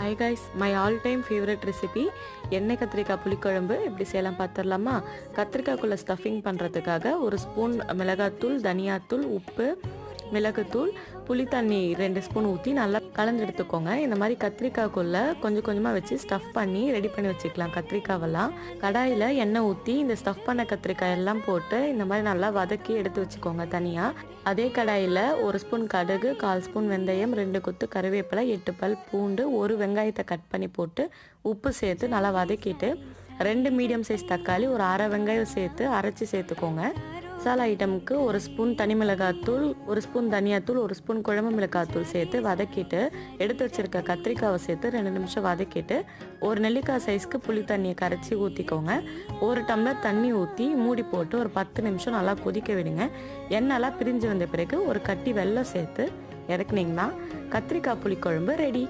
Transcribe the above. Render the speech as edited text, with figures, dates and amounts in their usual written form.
Hi guys, my all time favourite recipe எண்ணெய் கத்திரிக்காய் புளிக்குழம்பு எப்படி செய்யலாம் பார்த்துடலாமா? கத்திரிக்காய்க்குள்ளே ஸ்டஃபிங் பண்ணுறதுக்காக ஒரு ஸ்பூன் மிளகாத்தூள், தனியாத்தூள், உப்பு, மிளகுத்தூள், புளி தண்ணி 2 ஸ்பூன் ஊற்றி நல்லா கலந்து எடுத்துக்கோங்க. இந்த மாதிரி கத்திரிக்காய்க்குள்ளே கொஞ்சம் கொஞ்சமாக வச்சு ஸ்டஃப் பண்ணி ரெடி பண்ணி வச்சுக்கலாம். கத்திரிக்காவெல்லாம் கடாயில் எண்ணெய் ஊற்றி இந்த ஸ்டஃப் பண்ண கத்திரிக்காய் எல்லாம் போட்டு இந்த மாதிரி நல்லா வதக்கி எடுத்து வச்சுக்கோங்க தனியாக. அதே கடாயில் 1 ஸ்பூன் கடுகு, 1/4 ஸ்பூன் வெந்தயம், 2 கொத்து கருவேப்பிலை, 8 பல் பூண்டு, 1 வெங்காயத்தை கட் பண்ணி போட்டு உப்பு சேர்த்து நல்லா வதக்கிட்டு 2 மீடியம் சைஸ் தக்காளி, ஒரு அரை வெங்காயம் சேர்த்து அரைச்சி சேர்த்துக்கோங்க. மசாலா ஐட்டமுக்கு 1 ஸ்பூன் தனி மிளகாத்தூள், 1 ஸ்பூன் தனியாத்தூள், 1 ஸ்பூன் குழம்பு மிளகாத்தூள் சேர்த்து வதக்கிட்டு எடுத்து வச்சிருக்க கத்திரிக்காவை சேர்த்து 2 நிமிஷம் வதக்கிட்டு ஒரு நெல்லிக்காய் சைஸ்க்கு புளி தண்ணியை கரைச்சி ஊற்றிக்கோங்க. 1 டம்ளர் தண்ணி ஊற்றி மூடி போட்டு ஒரு 10 நிமிஷம் நல்லா கொதிக்க விடுங்க. எண்ணெய்லாம் பிரிஞ்சு வந்த பிறகு ஒரு கட்டி வெல்லம் சேர்த்து இறக்குனீங்கன்னா கத்திரிக்காய் புளிக்குழம்பு ரெடி.